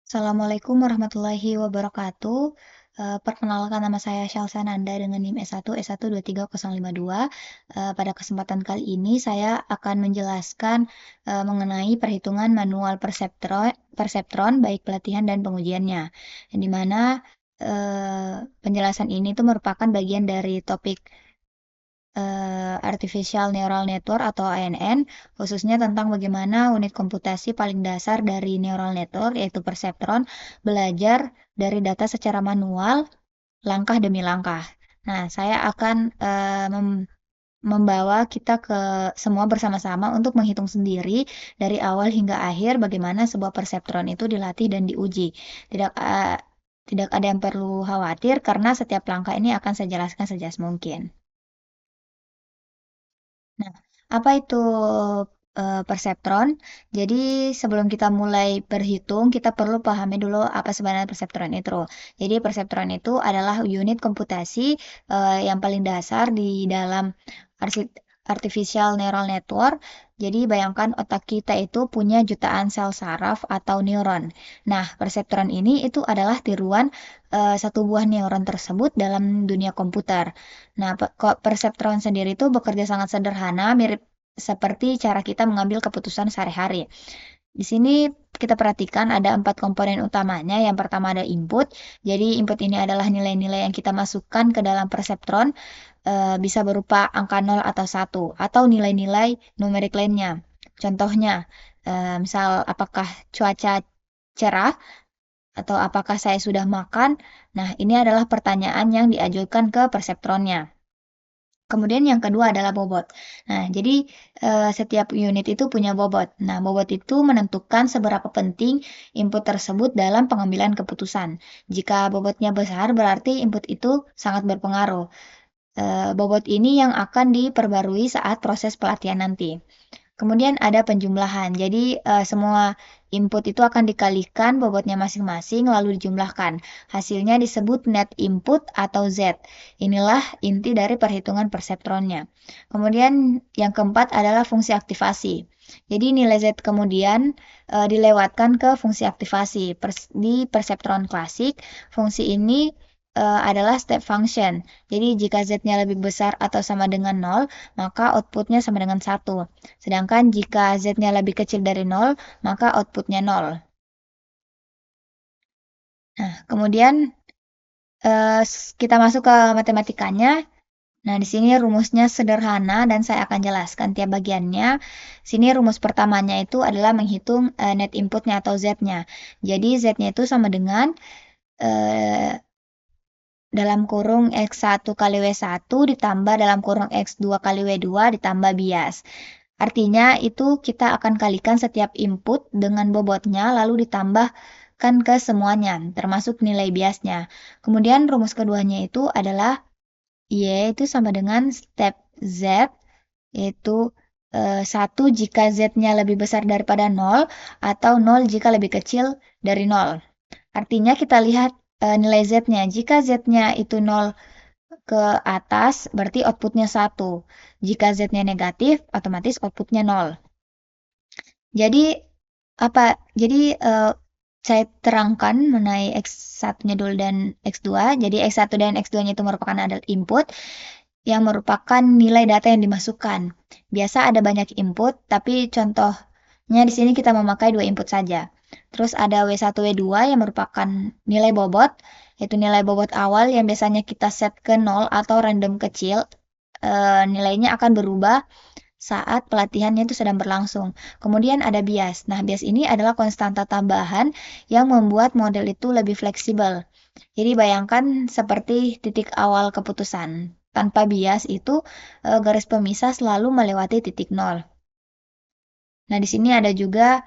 Assalamualaikum warahmatullahi wabarakatuh. Perkenalkan nama saya Syalsa Nanda dengan NIM S1 S12302. Pada kesempatan kali ini saya akan menjelaskan mengenai perhitungan manual perseptron baik pelatihan dan pengujiannya. Di mana penjelasan ini tuh merupakan bagian dari topik Artificial Neural Network atau ANN, khususnya tentang bagaimana unit komputasi paling dasar dari neural network, yaitu perseptron, belajar dari data secara manual, langkah demi langkah. Nah, saya akan membawa kita ke semua bersama-sama untuk menghitung sendiri dari awal hingga akhir bagaimana sebuah perseptron itu dilatih dan diuji. Tidak ada yang perlu khawatir karena setiap langkah ini akan saya jelaskan sejelas mungkin. Nah, apa itu perseptron? Jadi sebelum kita mulai berhitung, kita perlu pahami dulu apa sebenarnya perseptron itu. Jadi perseptron itu adalah unit komputasi yang paling dasar di dalam artificial neural network. Jadi bayangkan otak kita itu punya jutaan sel saraf atau neuron. Nah, perseptron ini itu adalah tiruan satu buah neuron tersebut dalam dunia komputer. Nah, kok perseptron sendiri itu bekerja sangat sederhana, mirip seperti cara kita mengambil keputusan sehari-hari. Di sini kita perhatikan ada 4 komponen utamanya. Yang pertama ada input. Jadi input ini adalah nilai-nilai yang kita masukkan ke dalam perseptron, bisa berupa angka 0 atau 1, atau nilai-nilai numerik lainnya. Contohnya, misal apakah cuaca cerah atau apakah saya sudah makan. Nah, ini adalah pertanyaan yang diajukan ke perseptronnya. Kemudian yang kedua adalah bobot. Nah, jadi setiap unit itu punya bobot. Nah, bobot itu menentukan seberapa penting input tersebut dalam pengambilan keputusan. Jika bobotnya besar, berarti input itu sangat berpengaruh. Bobot ini yang akan diperbarui saat proses pelatihan nanti. Kemudian ada penjumlahan. Jadi semua input itu akan dikalikan bobotnya masing-masing lalu dijumlahkan. Hasilnya disebut net input atau Z. Inilah inti dari perhitungan perseptronnya. Kemudian yang keempat adalah fungsi aktivasi. Jadi nilai Z kemudian dilewatkan ke fungsi aktivasi. Di perseptron klasik, fungsi ini adalah step function. Jadi jika Z-nya lebih besar atau sama dengan 0, maka outputnya sama dengan 1. Sedangkan jika Z-nya lebih kecil dari 0, maka outputnya 0. Nah, kemudian kita masuk ke matematikanya. Nah, di sini rumusnya sederhana dan saya akan jelaskan tiap bagiannya. Sini rumus pertamanya itu adalah menghitung net inputnya atau Z-nya. Jadi Z-nya itu sama dengan dalam kurung X1 kali W1 ditambah dalam kurung X2 kali W2 ditambah bias. Artinya itu kita akan kalikan setiap input dengan bobotnya lalu ditambahkan ke semuanya, termasuk nilai biasnya. Kemudian rumus keduanya itu adalah Y itu sama dengan step Z, yaitu 1 jika Z-nya lebih besar daripada 0, atau 0 jika lebih kecil dari 0. Artinya kita lihat nilai Z-nya. Jika Z-nya itu 0 ke atas, berarti outputnya 1. Jika Z-nya negatif, otomatis outputnya 0. Jadi, apa? Jadi, saya terangkan mengenai X1-nya dulu dan X2. Jadi, X1 dan X2-nya itu merupakan adalah input yang merupakan nilai data yang dimasukkan. Biasa ada banyak input, tapi contohnya di sini kita memakai 2 input saja. Terus ada W1, W2 yang merupakan nilai bobot, yaitu nilai bobot awal yang biasanya kita set ke 0 atau random kecil. Nilainya akan berubah saat pelatihannya itu sedang berlangsung. Kemudian ada bias. Nah, bias ini adalah konstanta tambahan yang membuat model itu lebih fleksibel. Jadi bayangkan seperti titik awal keputusan. Tanpa bias itu garis pemisah selalu melewati titik nol. Nah, di sini ada juga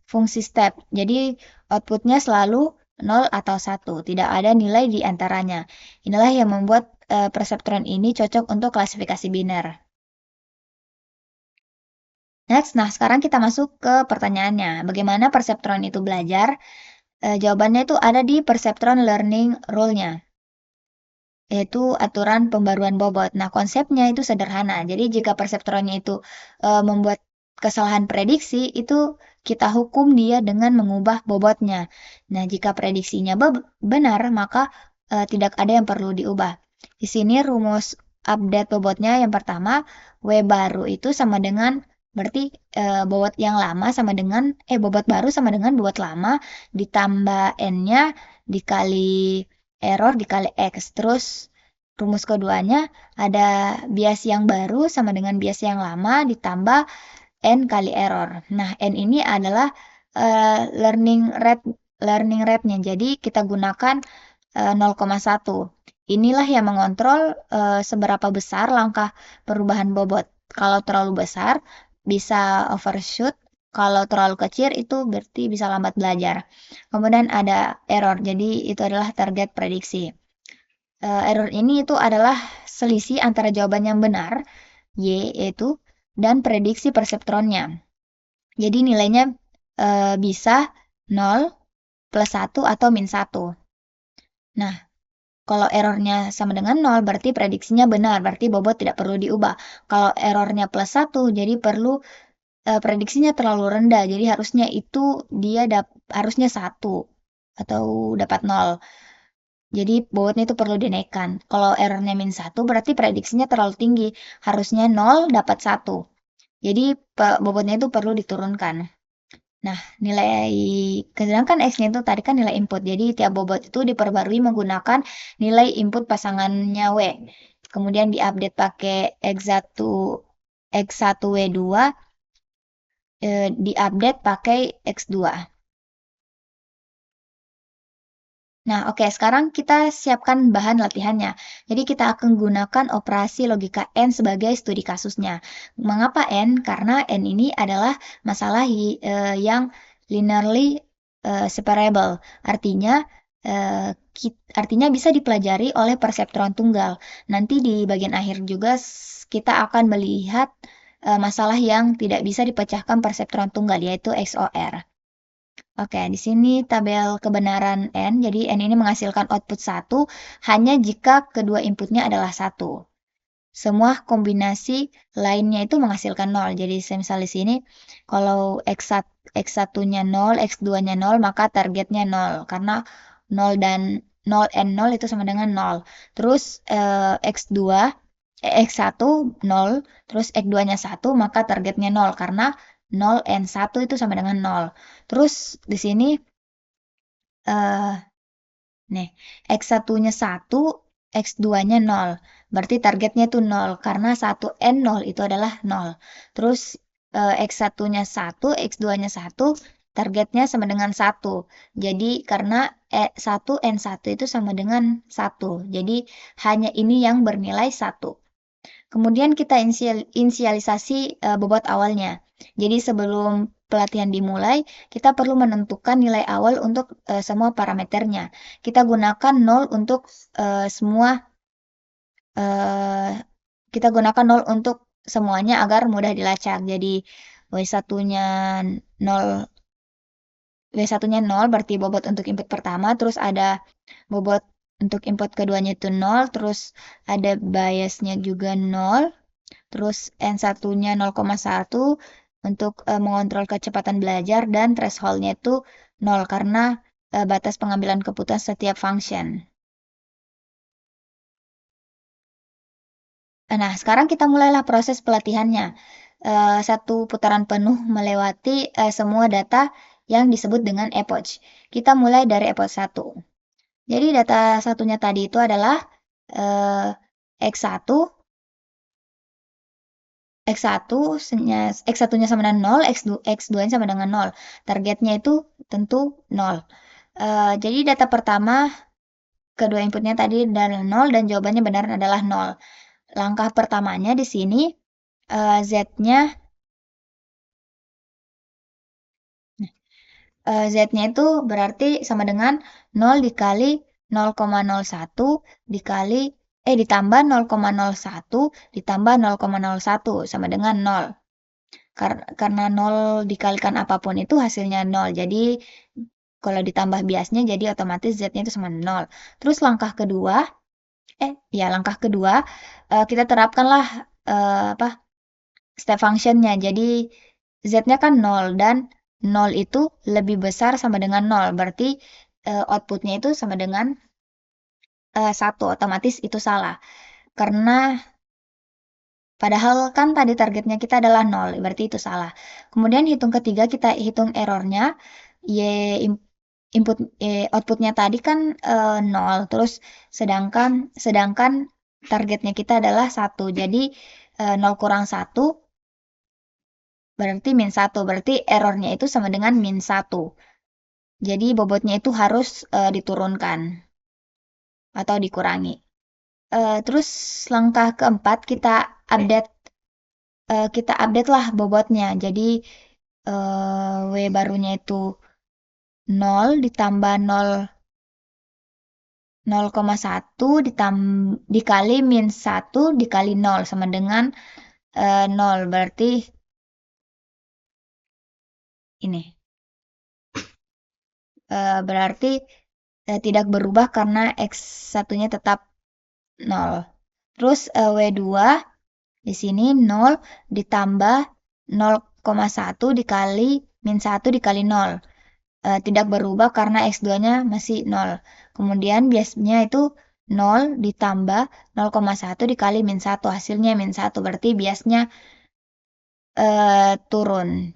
fungsi step. Jadi outputnya selalu 0 atau 1. Tidak ada nilai di antaranya. Inilah yang membuat perseptron ini cocok untuk klasifikasi biner. Next, nah sekarang kita masuk ke pertanyaannya. Bagaimana perseptron itu belajar? Jawabannya itu ada di perseptron learning rule-nya, yaitu aturan pembaruan bobot. Nah, konsepnya itu sederhana. Jadi jika perseptronnya itu membuat kesalahan prediksi, itu kita hukum dia dengan mengubah bobotnya. Nah, jika prediksinya benar, maka tidak ada yang perlu diubah. Di sini rumus update bobotnya yang pertama, W baru itu sama dengan berarti bobot yang lama sama dengan bobot baru sama dengan bobot lama ditambah N-nya dikali error dikali X. Terus rumus keduanya ada bias yang baru sama dengan bias yang lama ditambah N kali error. Nah, N ini adalah learning rate-nya. Jadi kita gunakan 0,1. Inilah yang mengontrol seberapa besar langkah perubahan bobot. Kalau terlalu besar bisa overshoot, kalau terlalu kecil itu berarti bisa lambat belajar. Kemudian ada error. Jadi itu adalah target prediksi. Error ini itu adalah selisih antara jawaban yang benar, Y yaitu, dan prediksi perseptronnya. Jadi nilainya bisa 0, plus 1, atau min 1. Nah, kalau errornya sama dengan 0, berarti prediksinya benar, berarti bobot tidak perlu diubah. Kalau errornya plus 1, jadi perlu prediksinya terlalu rendah, jadi harusnya itu dia harusnya 1 atau dapat 0. Jadi bobotnya itu perlu dinaikkan. Kalau errornya min 1, berarti prediksinya terlalu tinggi, harusnya 0 dapat 1. Jadi bobotnya itu perlu diturunkan. Nah, sedangkan X-nya itu tadi kan nilai input. Jadi tiap bobot itu diperbarui menggunakan nilai input pasangannya W. Kemudian diupdate pakai X1W2, diupdate pakai X2. Nah, oke, sekarang kita siapkan bahan latihannya. Jadi kita akan gunakan operasi logika N sebagai studi kasusnya. Mengapa N? Karena N ini adalah masalah yang linearly separable. Artinya bisa dipelajari oleh perseptron tunggal. Nanti di bagian akhir juga kita akan melihat masalah yang tidak bisa dipecahkan perseptron tunggal, yaitu XOR. Oke, di sini tabel kebenaran N. Jadi N ini menghasilkan output 1 hanya jika kedua inputnya adalah 1. Semua kombinasi lainnya itu menghasilkan 0. Jadi misal di sini kalau X1-nya 0, X2-nya 0, maka targetnya 0. Karena 0 dan 0 and 0 itu sama dengan 0. Terus X1 0, terus X2-nya 1, maka targetnya 0. Karena 0 and 1 itu sama dengan 0. Terus di sini nih X1-nya 1, X2-nya 0. Berarti targetnya itu 0 karena 1 N 0 itu adalah 0. Terus X1-nya 1, X2-nya 1, targetnya sama dengan 1. Jadi karena 1 N 1 itu sama dengan 1. Jadi hanya ini yang bernilai 1. Kemudian kita inisialisasi bobot awalnya. Jadi sebelum pelatihan dimulai, kita perlu menentukan nilai awal untuk semua parameternya. Kita gunakan 0 untuk semua kita gunakan 0 untuk semuanya agar mudah dilacak. Jadi W1-nya 0 W1-nya 0 berarti bobot untuk input pertama, terus ada bobot untuk input keduanya itu 0, terus ada biasnya juga 0, terus N1-nya 0,1 untuk mengontrol kecepatan belajar, dan threshold-nya itu 0 karena batas pengambilan keputusan setiap function. Nah, sekarang kita mulailah proses pelatihannya. Satu putaran penuh melewati semua data yang disebut dengan epoch. Kita mulai dari epoch 1. Jadi data satunya tadi itu adalah X1, X1-nya sama dengan 0, X2-nya sama dengan 0. Targetnya itu tentu 0. Jadi data pertama, kedua inputnya tadi adalah 0 dan jawabannya benar adalah 0. Langkah pertamanya di sini, Z-nya Z-nya itu berarti sama dengan 0 dikali 0,01 dikali ditambah 0,01 ditambah 0,01 sama dengan 0. Karena 0 dikalikan apapun itu hasilnya 0. Jadi kalau ditambah biasnya jadi otomatis Z-nya itu sama 0. Terus langkah kedua kita terapkanlah step function-nya. Jadi Z-nya kan 0 dan 0 itu lebih besar sama dengan 0. Berarti outputnya itu sama dengan 1. Otomatis itu salah. Karena padahal kan tadi targetnya kita adalah 0. Berarti itu salah. Kemudian hitung ketiga kita hitung errornya. Y input outputnya tadi kan 0. Terus sedangkan targetnya kita adalah 1. Jadi 0 kurang 1 berarti min 1. Berarti errornya itu sama dengan min 1. Jadi bobotnya itu harus diturunkan atau dikurangi. Terus langkah keempat kita update lah bobotnya. Jadi W barunya itu 0 ditambah 0,1 dikali min 1 dikali 0 sama dengan 0. Berarti ini. Berarti tidak berubah karena X satunya tetap 0. Terus W2 di sini 0 ditambah 0,1 dikali min 1 dikali 0. Tidak berubah karena X2-nya masih 0. Kemudian biasanya itu 0 ditambah 0,1 dikali min 1. Hasilnya min 1. Berarti biasanya turun.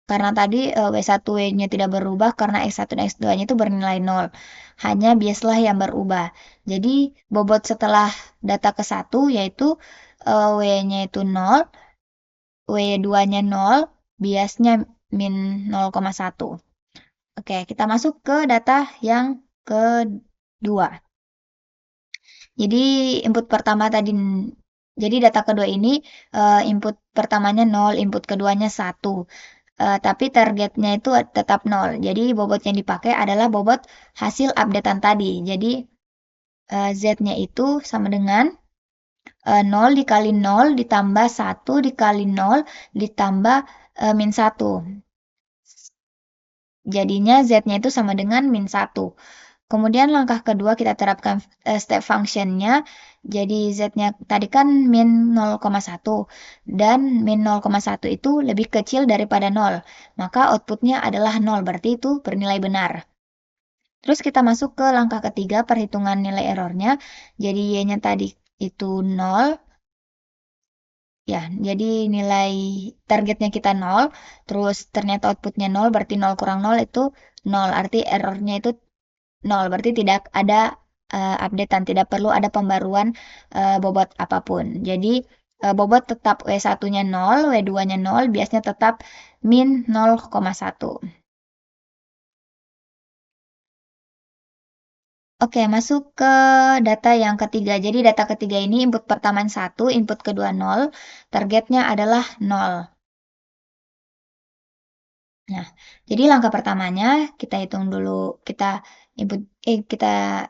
Karena tadi W1W-nya tidak berubah karena X1 dan X2-nya itu bernilai 0. Hanya biaslah yang berubah. Jadi bobot setelah data ke 1 yaitu W-nya itu 0, W2-nya 0, biasnya min 0,1. Oke, kita masuk ke data yang kedua. Jadi input pertama tadi, jadi data kedua ini input pertamanya 0, input keduanya 1. Tapi targetnya itu tetap 0. Jadi bobot yang dipakai adalah bobot hasil updatean tadi. Jadi Z-nya itu sama dengan 0 dikali 0 ditambah 1 dikali 0 ditambah min 1. Jadinya Z-nya itu sama dengan min 1. Kemudian langkah kedua kita terapkan step function-nya. Jadi Z-nya tadi kan min 0,1 dan min 0,1 itu lebih kecil daripada 0. Maka outputnya adalah 0, berarti itu bernilai benar. Terus kita masuk ke langkah ketiga perhitungan nilai errornya. Jadi Y-nya tadi itu 0. Ya, jadi nilai targetnya kita 0. Terus ternyata outputnya 0, berarti 0 kurang 0 itu 0. Arti errornya itu 0, berarti tidak ada updatean, tidak perlu ada pembaruan bobot apapun. Jadi bobot tetap W1-nya 0, W2-nya 0, biasanya tetap min 0,1. Oke, masuk ke data yang ketiga. Jadi data ketiga ini input pertama 1, input kedua 0, targetnya adalah 0. Nah, jadi langkah pertamanya kita hitung dulu, kita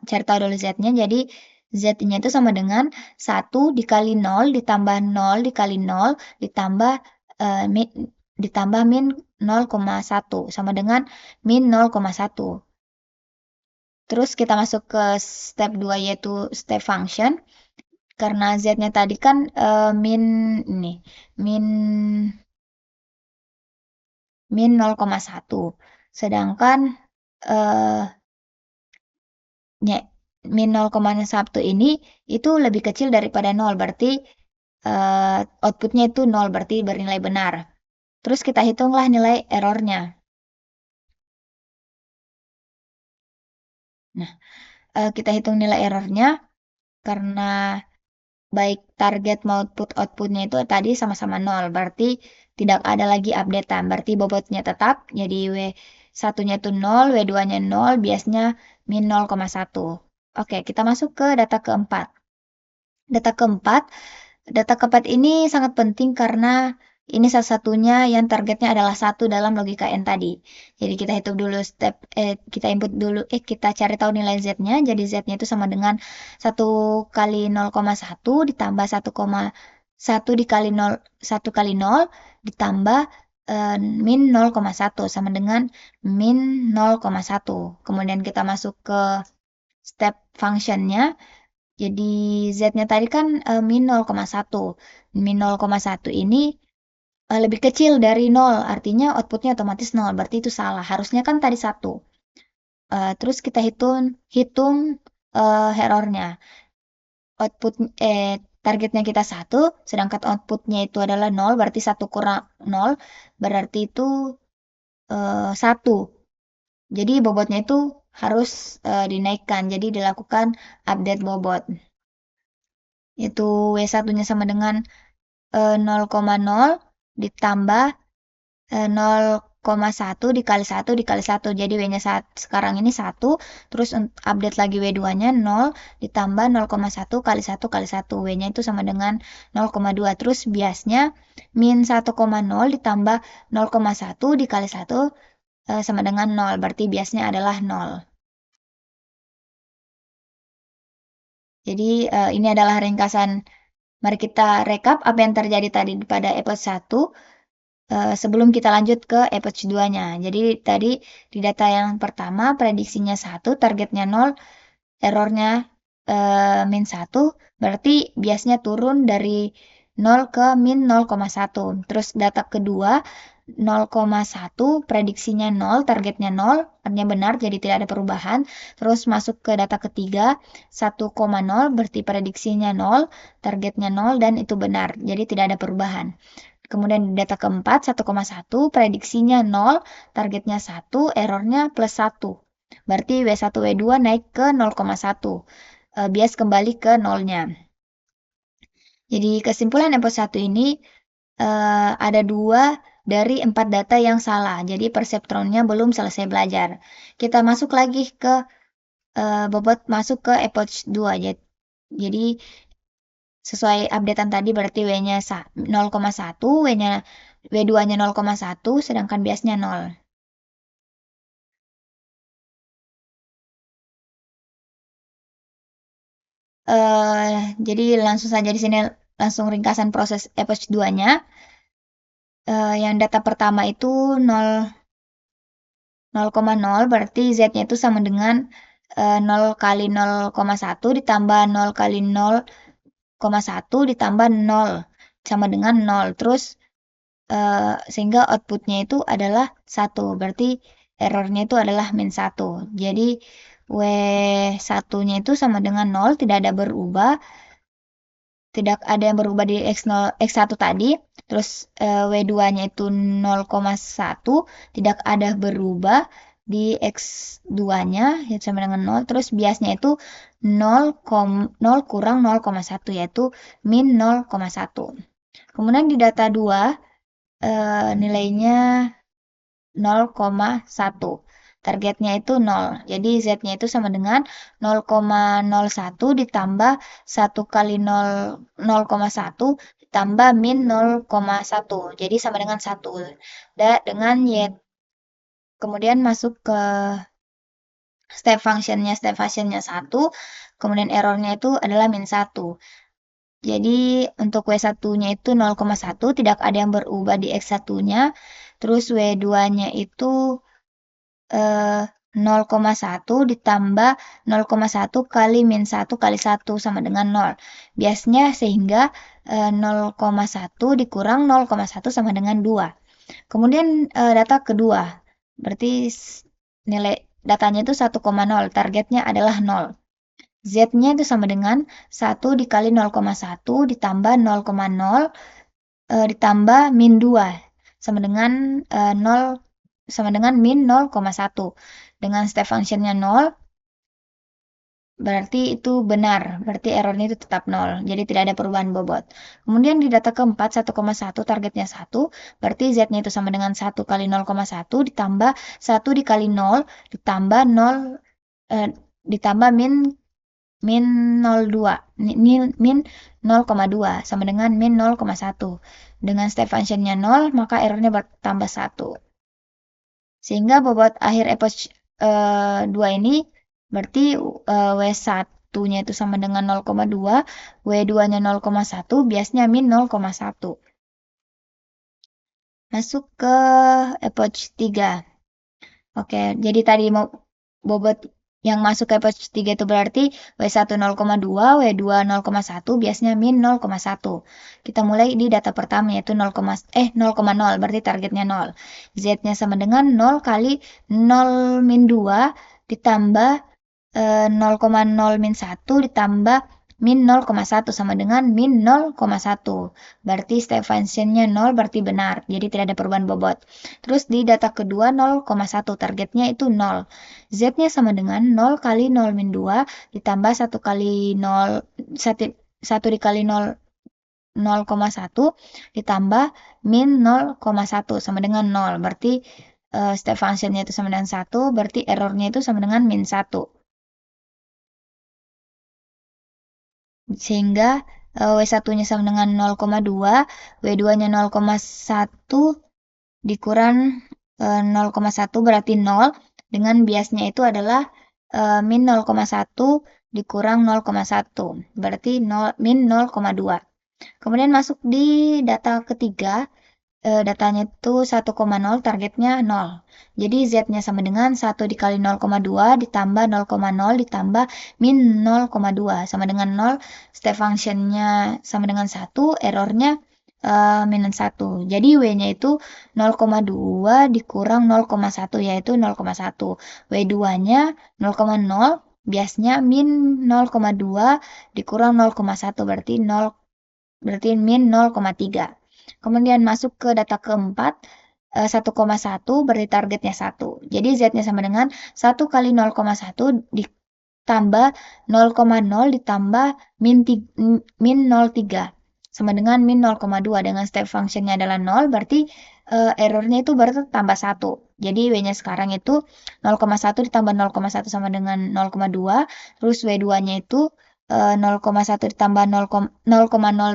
cari tahu dulu Z-nya. Jadi Z-nya itu sama dengan 1 dikali 0 ditambah 0 dikali 0 ditambah min 0,1 sama dengan min 0,1. Terus kita masuk ke step 2 yaitu step function. Karena Z-nya tadi kan min 0,1. Sedangkan min 0,1 ini itu lebih kecil daripada 0. Berarti outputnya itu 0. Berarti bernilai benar. Terus kita hitunglah nilai errornya. Nah, kita hitung nilai errornya karena baik target maupun outputnya itu tadi sama-sama 0. Berarti tidak ada lagi updatean. Berarti bobotnya tetap. Jadi W1-nya itu 0, W2-nya 0, biasanya min 0,1. Oke, kita masuk ke data keempat. Data keempat ini sangat penting karena ini salah satunya yang targetnya adalah 1 dalam logika N tadi. Jadi kita hitung dulu kita cari tahu nilai Z-nya. Jadi Z-nya itu sama dengan 1 kali 0,1 ditambah 1,1 dikali 0, 1 kali 0 ditambah min 0,1 sama dengan min 0,1. Kemudian kita masuk ke step function-nya. Jadi Z-nya tadi kan min 0,1. Min 0,1 ini lebih kecil dari 0, artinya outputnya otomatis 0, berarti itu salah. Harusnya kan tadi 1. Terus kita hitung errornya. Output targetnya kita 1, sedangkan outputnya itu adalah 0, berarti 1 kurang 0, berarti itu 1. Jadi bobotnya itu harus dinaikkan, jadi dilakukan update bobot. Itu W1-nya sama dengan 0,0 ditambah 0,1 dikali 1 dikali 1. Jadi W-nya sekarang ini 1, terus update lagi W2-nya 0 ditambah 0,1 kali 1 kali 1. W-nya itu sama dengan 0,2. Terus biasnya min 1,0 ditambah 0,1 dikali 1 sama dengan 0. Berarti biasnya adalah 0. Jadi ini adalah ringkasan. Mari kita rekap apa yang terjadi tadi pada episode 1. Sebelum kita lanjut ke episode 2-nya. Jadi tadi di data yang pertama prediksinya 1, targetnya 0, errornya min 1, berarti biasanya turun dari 0 ke min 0,1. Terus data kedua 0,1, prediksinya 0, targetnya 0, artinya benar, jadi tidak ada perubahan. Terus masuk ke data ketiga 1,0, berarti prediksinya 0, targetnya 0, dan itu benar, jadi tidak ada perubahan. Kemudian di data keempat 1,1, prediksinya 0, targetnya 1, errornya plus 1. Berarti W1, W2 naik ke 0,1. Bias kembali ke nolnya. Jadi kesimpulan episode 1 ini ada 2 dari 4 data yang salah. Jadi perseptronnya belum selesai belajar. Kita masuk lagi ke bobot masuk ke episode 2. Jadi sesuai updatean tadi berarti W-nya 0,1, W2-nya 0,1, sedangkan biasnya 0. Jadi langsung saja di sini langsung ringkasan proses episode 2-nya. Yang data pertama itu 0,0 berarti Z-nya itu sama dengan 0 kali 0,1 ditambah 0 kali 0,1 ditambah 0 sama dengan 0. Terus sehingga outputnya itu adalah 1. Berarti errornya itu adalah min 1. Jadi W1-nya itu sama dengan 0, tidak ada berubah. Tidak ada yang berubah di X0, X1 tadi. Terus W2-nya itu 0,1, tidak ada berubah di X2-nya, ya sama dengan 0. Terus biasnya itu 0 kurang 0,1, yaitu min 0,1. Kemudian di data 2, nilainya 0,1. Targetnya itu 0. Jadi Z-nya itu sama dengan 0,01 ditambah 1 kali 0,1 ditambah min 0,1. Jadi sama dengan 1. Dengan Y. Kemudian masuk ke step functionnya 1. Kemudian errornya itu adalah min 1. Jadi untuk W1-nya itu 0,1, tidak ada yang berubah di X1-nya. Terus W2-nya itu 0,1 ditambah 0,1 kali min 1 kali 1 sama dengan 0. Biasanya sehingga 0,1 dikurang 0,1 sama dengan 2. Kemudian data kedua, berarti nilai datanya itu 1,0, targetnya adalah 0. Z-nya itu sama dengan 1 dikali 0,1 ditambah 0,0 ditambah min 2 sama dengan 0 sama dengan min 0,1. Dengan step functionnya 0, berarti itu benar. Berarti errornya itu tetap 0. Jadi tidak ada perubahan bobot. Kemudian di data keempat 1,1 targetnya 1. Berarti Z-nya itu sama dengan 1 kali 0,1 ditambah 1 dikali 0 ditambah 0 ditambah min 0,2 min 0,2 sama dengan min 0,1. Dengan step functionnya 0, maka errornya bertambah 1. Sehingga bobot akhir epoch 2 ini berarti W1-nya itu sama dengan 0,2, W2-nya 0,1, biasnya min 0,1. Masuk ke epoch 3. Oke, jadi tadi mau bobot yang masuk ke epoch 3 itu berarti W1 0,2, W2 0,1, biasanya min 0,1. Kita mulai di data pertama yaitu 0,0, berarti targetnya 0. Z-nya sama dengan 0 kali 0 min 2 ditambah 0,0 min 1 ditambah min 0,1 sama dengan min 0,1. Berarti step function-nya 0 berarti benar. Jadi tidak ada perubahan bobot. Terus di data kedua 0,1 targetnya itu 0. Z-nya sama dengan 0 kali 0 min 2 ditambah 1 kali 0 1 dikali 0 0,1 ditambah min 0,1 sama dengan 0. Berarti step function-nya itu sama dengan 1, berarti error-nya itu sama dengan min 1. Sehingga W1-nya sama dengan 0,2, W2-nya 0,1 dikurang 0,1 berarti 0, dengan biasnya itu adalah min 0,1 dikurang 0,1, berarti min 0,2. Kemudian masuk di data ketiga, datanya itu 1,0, targetnya 0. Jadi Z-nya sama dengan 1 dikali 0,2 ditambah 0,0 ditambah min 0,2 sama dengan 0. Step function-nya sama dengan 1, error-nya minus 1. Jadi W-nya itu 0,2 dikurang 0,1 yaitu 0,1. W2-nya 0,0, biasnya min 0,2 dikurang 0,1 berarti min 0,3. Kemudian masuk ke data keempat, 1,1 berarti targetnya 1. Jadi Z-nya sama dengan 1 kali 0,1 ditambah 0,0 ditambah min 0,3 sama dengan min 0,2. Dengan step function-nya adalah 0, berarti error-nya itu baru tambah 1. Jadi W-nya sekarang itu 0,1 ditambah 0,1 sama dengan 0,2. Terus W2-nya itu 0,1 ditambah 0,0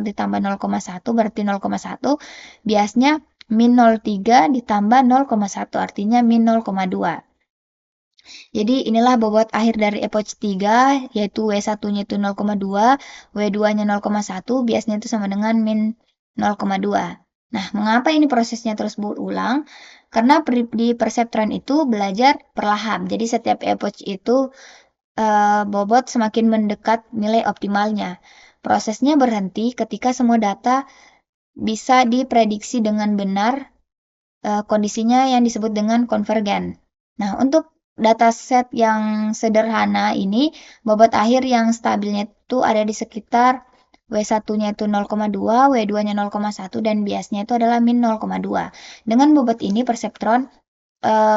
ditambah 0,1 berarti 0,1. Biasnya min 0,3 ditambah 0,1 artinya min 0,2. Jadi inilah bobot akhir dari epoch 3 yaitu W1-nya itu 0,2, W2-nya 0,1, biasanya itu sama dengan min 0,2. Nah, mengapa ini prosesnya terus berulang? Karena di perseptron itu belajar perlahan. Jadi setiap epoch itu bobot semakin mendekat nilai optimalnya. Prosesnya berhenti ketika semua data bisa diprediksi dengan benar, kondisinya yang disebut dengan konvergen. Nah, untuk dataset yang sederhana ini, bobot akhir yang stabilnya itu ada di sekitar W1-nya itu 0,2, W2-nya 0,1, dan biasnya itu adalah min 0,2. Dengan bobot ini, perseptron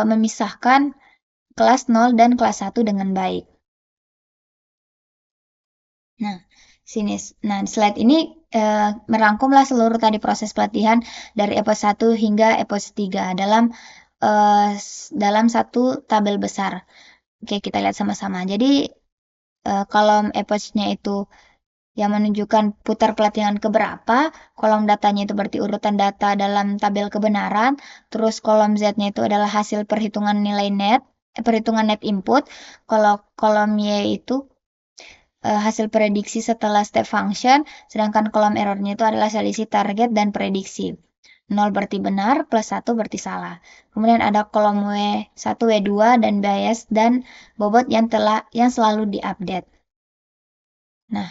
memisahkan kelas 0 dan kelas 1 dengan baik. Nah, slide ini merangkumlah seluruh tadi proses pelatihan dari epoch 1 hingga epoch 3 dalam satu tabel besar. Oke, kita lihat sama-sama. Jadi, kolom epoch-nya itu yang menunjukkan putar pelatihan keberapa, kolom datanya itu berarti urutan data dalam tabel kebenaran, terus kolom Z-nya itu adalah hasil perhitungan nilai net, perhitungan net input, kalau kolom Y itu hasil prediksi setelah step function, sedangkan kolom errornya itu adalah selisih target dan prediksi. 0 berarti benar, plus 1 berarti salah. Kemudian ada kolom W1, W2, dan bias, dan bobot yang selalu diupdate. Nah,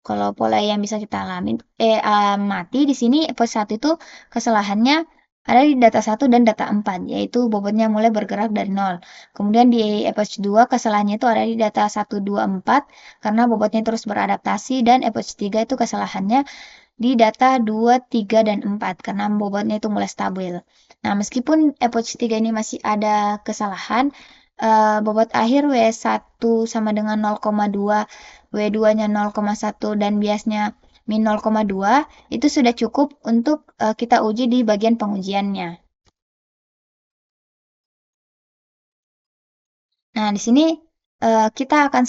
kalau pola yang bisa kita amati di sini epoch 1 itu kesalahannya ada di data 1 dan data 4, yaitu bobotnya mulai bergerak dari 0. Kemudian di epoch 2 kesalahannya itu ada di data 1, 2, 4 karena bobotnya terus beradaptasi, dan epoch 3 itu kesalahannya di data 2, 3, dan 4 karena bobotnya itu mulai stabil. Nah, meskipun epoch 3 ini masih ada kesalahan, bobot akhir W1 sama dengan 0,2, W2-nya 0,1, dan biasnya min 0,2, itu sudah cukup untuk kita uji di bagian pengujiannya. Nah, di sini kita akan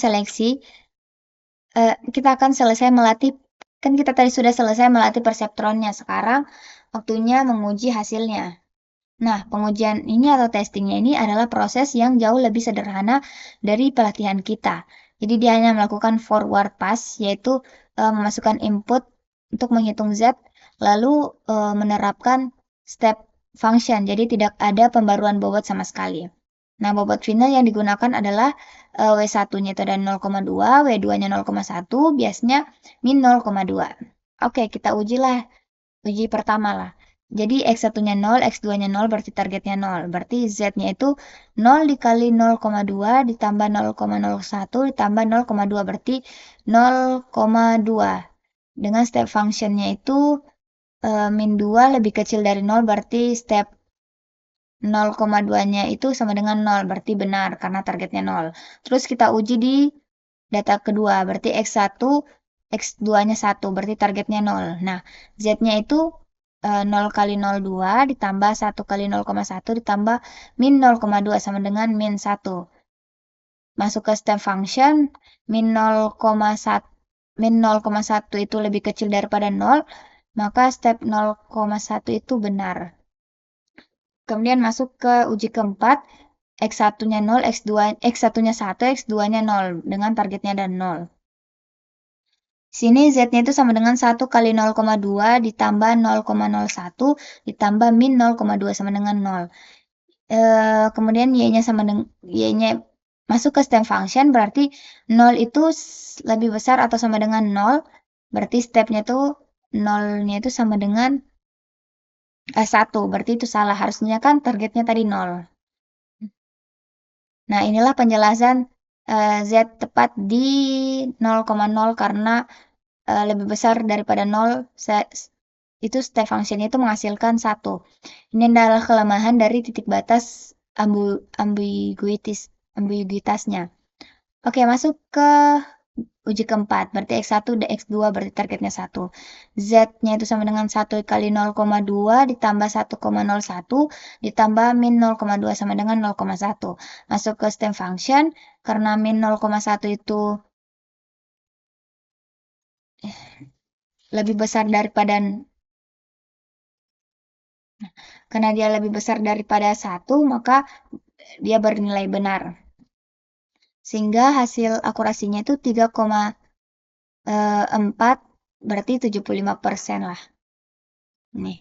selesai melatih, kan kita tadi sudah selesai melatih perseptronnya, sekarang waktunya menguji hasilnya. Nah, pengujian ini atau testingnya ini adalah proses yang jauh lebih sederhana dari pelatihan kita. Jadi dia hanya melakukan forward pass, yaitu memasukkan input untuk menghitung Z, lalu menerapkan step function. Jadi tidak ada pembaruan bobot sama sekali. Nah, bobot final yang digunakan adalah W1-nya itu ada 0,2, W2-nya 0,1, biasnya min 0,2. Oke, kita ujilah. Uji pertama lah. Jadi X1-nya 0, X2-nya 0, berarti targetnya 0. Berarti Z-nya itu 0 dikali 0,2 ditambah 0,01 ditambah 0,2, berarti 0,2. Dengan step functionnya itu min 2 lebih kecil dari 0, berarti step 0,2-nya itu sama dengan 0, berarti benar karena targetnya 0. Terus kita uji di data kedua, berarti X1, X2-nya 1, berarti targetnya 0. Nah, Z-nya itu 0 kali 0,2 ditambah 1 kali 0,1 ditambah min 0,2 sama dengan min 1. Masuk ke step function, min 0,1, min 0,1 itu lebih kecil daripada 0, maka step 0,1 itu benar. Kemudian masuk ke uji keempat, X1-nya 0, X1-nya 1, X2-nya 0, dengan targetnya ada 0. Sini Z-nya itu sama dengan 1 kali 0,2 ditambah 0,01 ditambah min 0,2 sama dengan 0. Kemudian Y-nya sama dengan Y-nya masuk ke step function, berarti 0 itu lebih besar atau sama dengan 0. Berarti stepnya itu 0-nya itu sama dengan 1. Berarti itu salah. Harusnya kan targetnya tadi 0. Nah, inilah penjelasan Z tepat di 0,0 karena lebih besar daripada 0, itu step function itu menghasilkan 1. Ini adalah kelemahan dari titik batas ambiguitasnya. Oke, masuk ke uji keempat. Berarti X1 dan X2 berarti targetnya 1. Z-nya itu sama dengan 1 kali 0,2 ditambah 1,01 ditambah min 0,2 sama dengan 0,1. Masuk ke step function, karena min 0,1 itu lebih besar daripada, karena dia lebih besar daripada 1, maka dia bernilai benar. Sehingga hasil akurasinya itu 3,4, berarti 75% lah. Nih.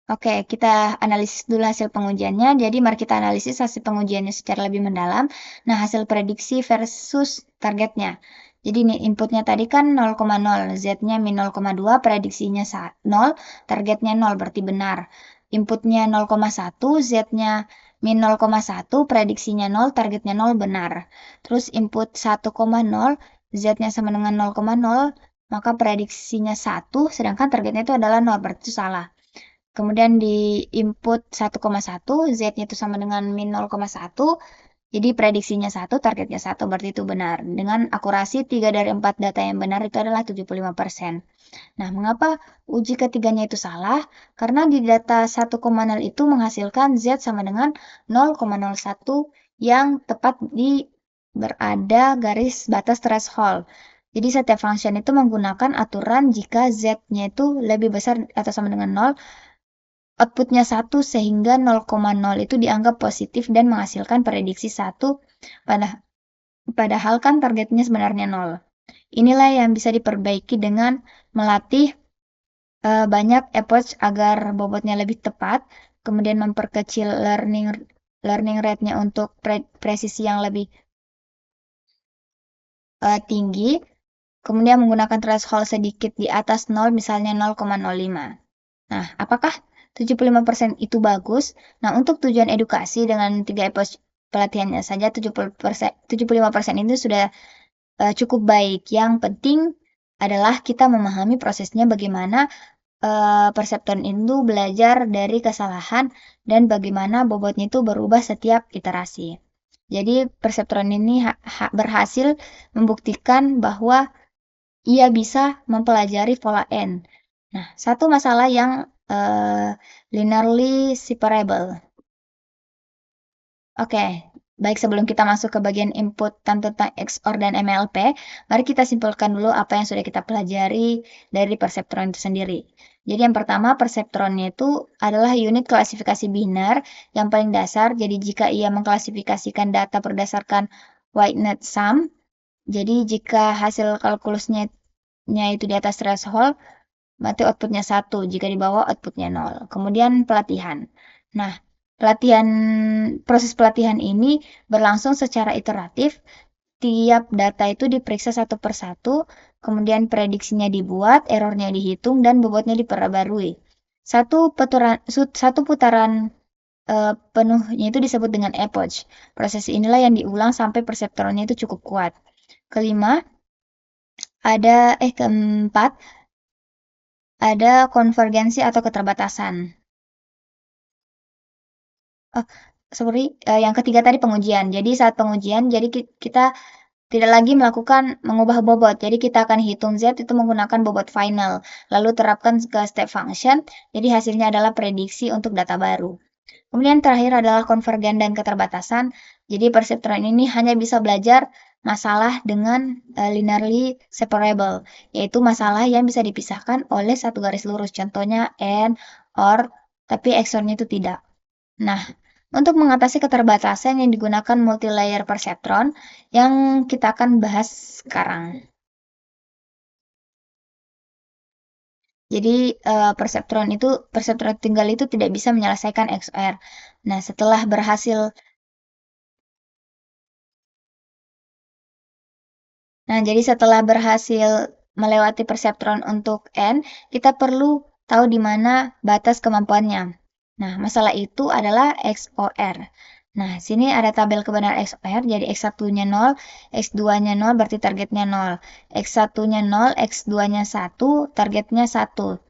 Oke, kita analisis dulu hasil pengujiannya. Jadi mari kita analisis hasil pengujiannya secara lebih mendalam. Nah, hasil prediksi versus targetnya. Jadi nih inputnya tadi kan 0,0, Z-nya min 0,2, prediksinya 0, targetnya 0, berarti benar. Inputnya 0,1, Z-nya min 0,1, prediksinya 0, targetnya 0, benar. Terus input 1,0, Z-nya sama dengan 0,0, maka prediksinya 1, sedangkan targetnya itu adalah 0, berarti itu salah. Kemudian di input 1,1, Z-nya itu sama dengan min 0,1. Jadi prediksinya 1, targetnya 1, berarti itu benar. Dengan akurasi 3 dari 4 data yang benar itu adalah 75%. Nah, mengapa uji ketiganya itu salah? Karena di data 1,0 itu menghasilkan Z sama dengan 0,01 yang tepat di berada garis batas threshold. Jadi setiap function itu menggunakan aturan jika Z-nya itu lebih besar atau sama dengan 0, outputnya 1 sehingga 0,0 itu dianggap positif dan menghasilkan prediksi 1 padahal kan targetnya sebenarnya 0. Inilah yang bisa diperbaiki dengan melatih banyak approach agar bobotnya lebih tepat, kemudian memperkecil learning rate-nya untuk presisi yang lebih tinggi, kemudian menggunakan threshold sedikit di atas 0, misalnya 0,05. Nah, apakah 75% itu bagus? Nah, untuk tujuan edukasi dengan 3 approach pelatihannya saja 75% itu sudah cukup baik. Yang penting adalah kita memahami prosesnya bagaimana perseptron itu belajar dari kesalahan dan bagaimana bobotnya itu berubah setiap iterasi. Jadi perseptron ini berhasil membuktikan bahwa ia bisa mempelajari pola N. Nah, satu masalah yang linearly separable. Oke, baik sebelum kita masuk ke bagian input tentang XOR dan MLP, mari kita simpulkan dulu apa yang sudah kita pelajari dari perseptron itu sendiri. Jadi yang pertama, perseptronnya itu adalah unit klasifikasi biner yang paling dasar. Jadi jika ia mengklasifikasikan data berdasarkan white net sum, jadi jika hasil kalkulusnya itu di atas threshold, berarti outputnya 1. Jika di bawah, outputnya 0. Kemudian pelatihan. Nah, proses pelatihan ini berlangsung secara iteratif. Tiap data itu diperiksa satu per satu, kemudian prediksinya dibuat, errornya dihitung, dan bobotnya diperbarui. Satu putaran penuhnya itu disebut dengan epoch. Proses inilah yang diulang sampai perseptronnya itu cukup kuat. Keempat, ada konvergensi atau keterbatasan. Oh, sorry, yang ketiga tadi pengujian. Jadi saat pengujian, jadi kita tidak lagi mengubah bobot. Jadi kita akan hitung Z itu menggunakan bobot final. Lalu terapkan ke step function. Jadi hasilnya adalah prediksi untuk data baru. Kemudian terakhir adalah konvergen dan keterbatasan. Jadi perseptron ini hanya bisa belajar masalah dengan linearly separable, yaitu masalah yang bisa dipisahkan oleh satu garis lurus. Contohnya AND, OR, tapi XOR-nya itu tidak. Nah, untuk mengatasi keterbatasan yang digunakan multilayer perceptron yang kita akan bahas sekarang. Jadi perseptron tunggal itu tidak bisa menyelesaikan XOR. Nah, setelah berhasil melewati perseptron untuk N, kita perlu tahu di mana batas kemampuannya. Nah, masalah itu adalah XOR. Nah, sini ada tabel kebenaran XOR, jadi X1-nya 0, X2-nya 0, berarti targetnya 0. X1-nya 0, X2-nya 1, targetnya 1.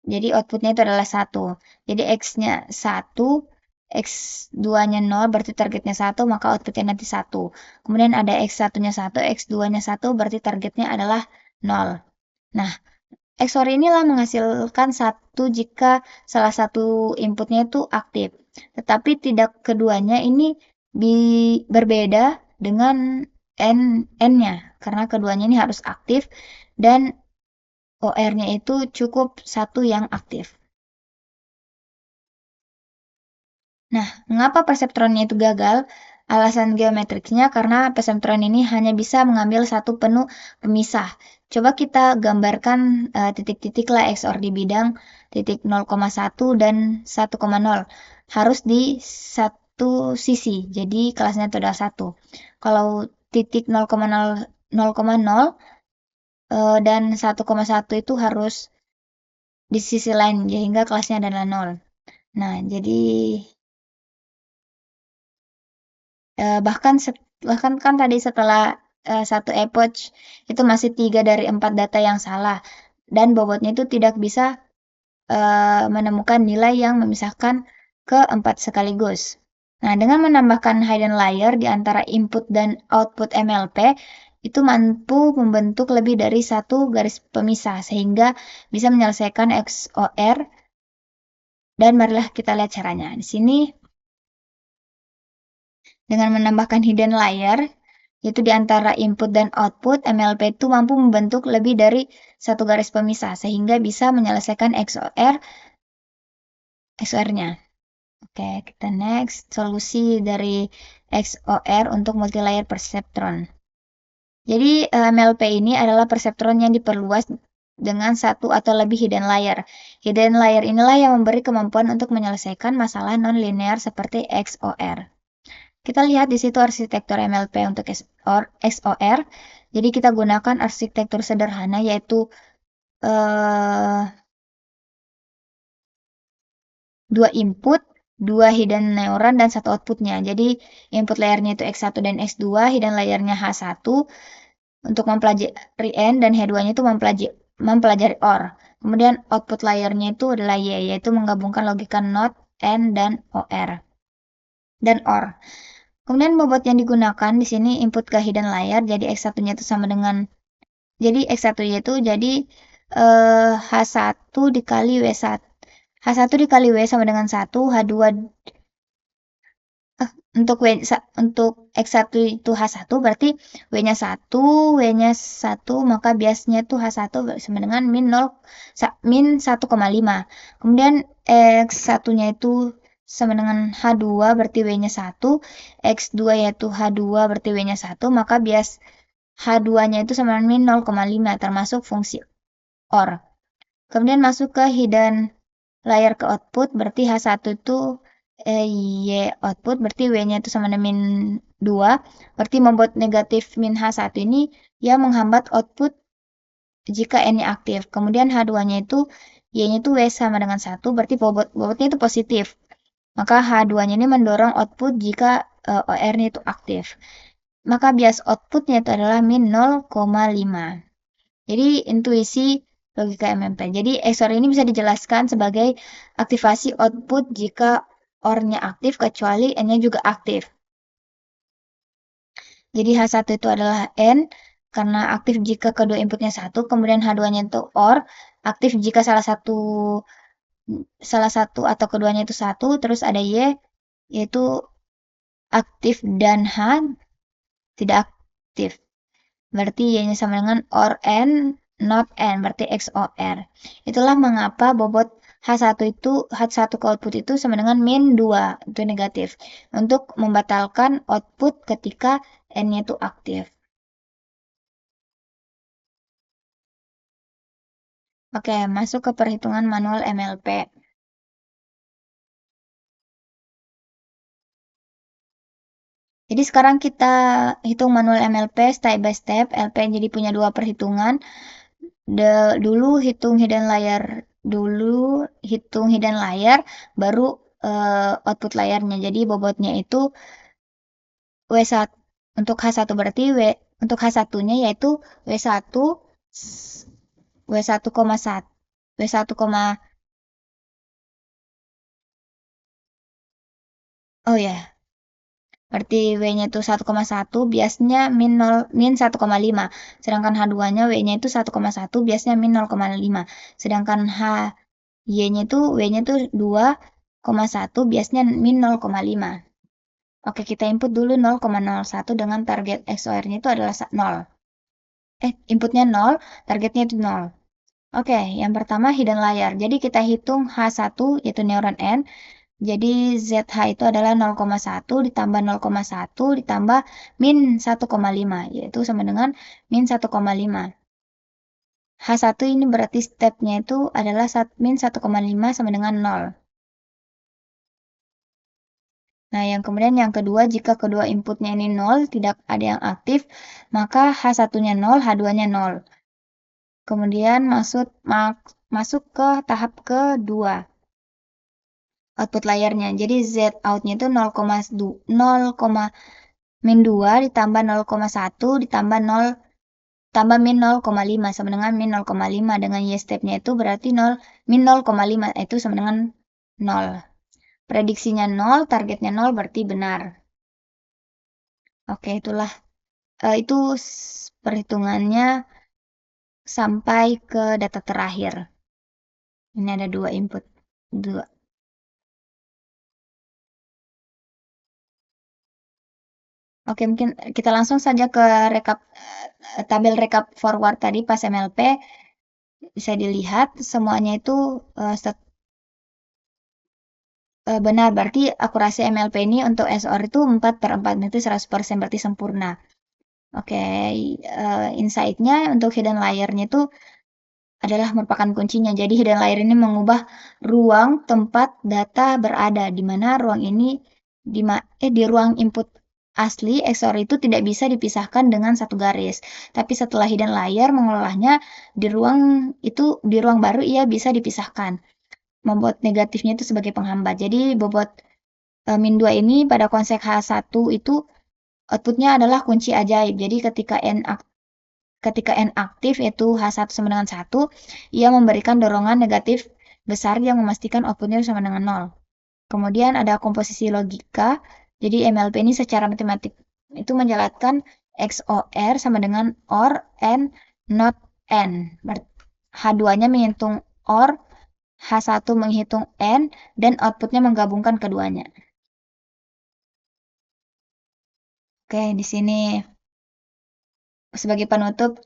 Jadi outputnya itu adalah 1. Jadi X-nya 1, X2-nya 0, berarti targetnya 1, maka outputnya nanti 1. Kemudian ada X1-nya 1, X2-nya 1, berarti targetnya adalah 0. Nah, XOR inilah menghasilkan 1 jika salah satu inputnya itu aktif. Tetapi tidak keduanya ini berbeda dengan N-nya, karena keduanya ini harus aktif dan OR-nya itu cukup satu yang aktif. Nah, mengapa perseptronnya itu gagal? Alasan geometriknya karena perseptron ini hanya bisa mengambil satu penuh pemisah. Coba kita gambarkan titik-titik lah XOR di bidang titik 0,1 dan 1,0. Harus di satu sisi, jadi kelasnya itu adalah 1. Kalau titik 0,0 dan 1,1 itu harus di sisi lain, sehingga kelasnya adalah 0. Nah, jadi bahkan kan tadi setelah satu epoch itu masih 3 dari 4 data yang salah dan bobotnya itu tidak bisa menemukan nilai yang memisahkan ke 4 sekaligus. Nah, dengan menambahkan hidden layer di antara input dan output MLP itu mampu membentuk lebih dari satu garis pemisah sehingga bisa menyelesaikan XOR. Dan marilah kita lihat caranya. Di sini dengan menambahkan hidden layer, yaitu di antara input dan output, MLP itu mampu membentuk lebih dari satu garis pemisah, sehingga bisa menyelesaikan XOR-nya. Oke, kita next. Solusi dari XOR untuk multilayer perceptron. Jadi, MLP ini adalah perseptron yang diperluas dengan satu atau lebih hidden layer. Hidden layer inilah yang memberi kemampuan untuk menyelesaikan masalah non-linear seperti XOR. Kita lihat di situ arsitektur MLP untuk XOR. Jadi kita gunakan arsitektur sederhana yaitu 2 input, 2 hidden neuron dan 1 outputnya. Jadi input layernya itu X1 dan X2, hidden layernya H1 untuk mempelajari N dan H2-nya itu mempelajari OR. Kemudian output layernya itu adalah Y, yaitu menggabungkan logika NOT, N dan OR. Dan OR. Kemudian bobot yang digunakan di sini input ke hidden layer, jadi X1-nya itu sama dengan, jadi X1-nya itu jadi H1 dikali W1. H1 dikali W sama dengan 1, H2 untuk X1 itu H1 berarti W-nya 1, W-nya 1, maka biasnya itu H1 sama dengan min 1,5. Kemudian X1-nya itu sama dengan H2 berarti W-nya 1, X2 yaitu H2 berarti W-nya 1, maka bias H2-nya itu sama dengan min 0,5 termasuk fungsi OR. Kemudian masuk ke hidden layer ke output, berarti H1 itu Y output, berarti W-nya itu sama dengan min 2. Berarti membuat negatif min H1 ini yang menghambat output jika N-nya aktif. Kemudian H2-nya itu Y-nya itu W sama dengan 1, berarti bobotnya itu positif. Maka H2-nya ini mendorong output jika OR-nya itu aktif. Maka bias outputnya itu adalah min 0,5. Jadi intuisi logika MMP. Jadi XOR ini bisa dijelaskan sebagai aktivasi output jika OR-nya aktif kecuali N-nya juga aktif. Jadi H1 itu adalah N karena aktif jika kedua inputnya 1, kemudian H2-nya itu OR, aktif jika salah satu atau keduanya itu 1, terus ada Y yaitu aktif dan H tidak aktif. Berarti Y-nya sama dengan OR N, not N, berarti XOR. Itulah mengapa bobot H1 ke output itu sama dengan min 2, itu negatif. Untuk membatalkan output ketika N-nya itu aktif. Oke, masuk ke perhitungan manual MLP. Jadi sekarang kita hitung manual MLP step by step. LP jadi punya dua perhitungan. Dulu hitung hidden layer, baru output layarnya. Jadi bobotnya itu W1 untuk H1 berarti untuk H1-nya yaitu W1 W1,1 W1, oh ya, berarti W-nya itu 1,1, biasnya min 1,5. Sedangkan H2-nya W-nya itu 1,1, biasnya min 0,5. Sedangkan Y-nya itu W-nya itu 2,1, biasnya min 0,5. Oke, kita input dulu 0,01 dengan target XOR-nya itu adalah 0. Inputnya 0, targetnya itu 0. Oke, yang pertama hidden layer. Jadi kita hitung H1 yaitu neuron N. Jadi ZH itu adalah 0,1 ditambah 0,1 ditambah min 1,5, yaitu sama dengan min 1,5. H1 ini berarti stepnya itu adalah min 1,5 sama dengan 0. Nah, yang kemudian yang kedua, jika kedua inputnya ini 0, tidak ada yang aktif, maka H1-nya 0, H2-nya 0. Kemudian masuk ke tahap kedua, output layarnya. Jadi Z out-nya itu 0,2 ditambah 0,1 ditambah 0 tambah min 0,5 sama dengan min 0,5 dengan Y stepnya itu berarti 0 min 0,5 itu sama dengan 0. Prediksinya 0, targetnya 0 berarti benar. Oke, itu perhitungannya sampai ke data terakhir. Ini ada dua input. Oke, mungkin kita langsung saja ke tabel rekap forward tadi pas MLP. Bisa dilihat semuanya itu benar. Berarti akurasi MLP ini untuk SOR itu 4/4, itu 100%, berarti sempurna. Oke, insight-nya untuk hidden layer-nya itu adalah merupakan kuncinya. Jadi hidden layer ini mengubah ruang tempat data berada, di mana ruang ini di ruang input asli XOR itu tidak bisa dipisahkan dengan satu garis. Tapi setelah hidden layer mengolahnya di ruang baru ia bisa dipisahkan, membuat negatifnya itu sebagai penghambat. Jadi bobot min 2 ini pada konsep H1 itu outputnya adalah kunci ajaib. Jadi ketika N aktif yaitu H1 sama dengan 1, ia memberikan dorongan negatif besar yang memastikan outputnya sama dengan 0. Kemudian ada komposisi logika. Jadi MLP ini secara matematik itu menjelaskan XOR sama dengan OR N not N. H2-nya menghitung OR, H1 menghitung N, dan outputnya menggabungkan keduanya. Oke, di sini sebagai penutup,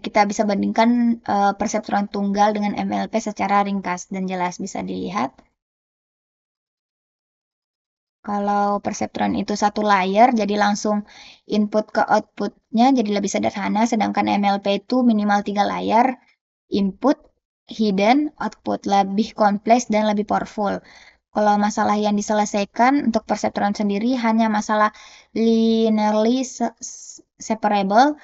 kita bisa bandingkan perseptron tunggal dengan MLP secara ringkas dan jelas. Bisa dilihat. Kalau perseptron itu satu layer, jadi langsung input ke outputnya jadi lebih sederhana. Sedangkan MLP itu minimal 3 layar input. hidden output, lebih kompleks dan lebih powerful. Kalau masalah yang diselesaikan untuk perseptron sendiri hanya masalah linearly separable,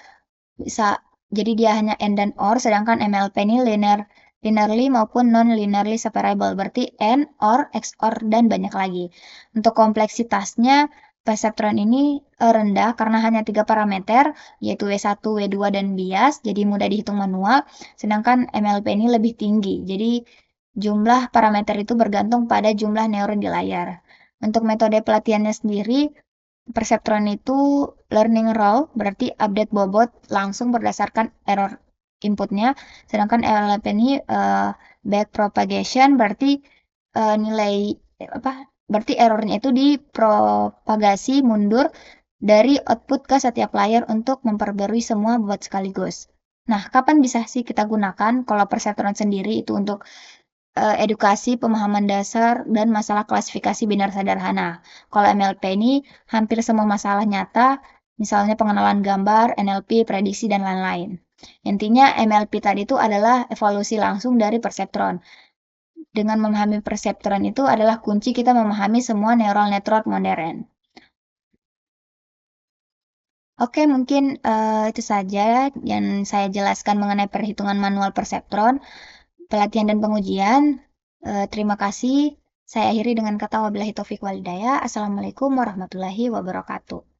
bisa jadi dia hanya and dan or, sedangkan MLP ini linearly maupun non linearly separable, berarti and, or, XOR, dan banyak lagi. Untuk kompleksitasnya, perseptron ini rendah karena hanya 3 parameter, yaitu W1, W2, dan bias, jadi mudah dihitung manual, sedangkan MLP ini lebih tinggi, jadi jumlah parameter itu bergantung pada jumlah neuron di layar. Untuk metode pelatihannya sendiri, perseptron itu learning raw, berarti update bobot langsung berdasarkan error inputnya. Sedangkan LLP ini backpropagation, berarti nilai apa? Berarti errornya itu dipropagasi mundur dari output ke setiap layar untuk memperbarui semua bobot sekaligus. Nah, kapan bisa sih kita gunakan kalau perseptron sendiri itu untuk edukasi, pemahaman dasar, dan masalah klasifikasi biner sederhana. Kalau MLP ini hampir semua masalah nyata, misalnya pengenalan gambar, NLP, prediksi, dan lain-lain. Intinya MLP tadi itu adalah evolusi langsung dari perseptron. Dengan memahami perseptron itu adalah kunci kita memahami semua neural network modern. Oke, mungkin itu saja yang saya jelaskan mengenai perhitungan manual perseptron, pelatihan dan pengujian. Terima kasih. Saya akhiri dengan kata wabillahi taufiq walhidayah. Assalamualaikum warahmatullahi wabarakatuh.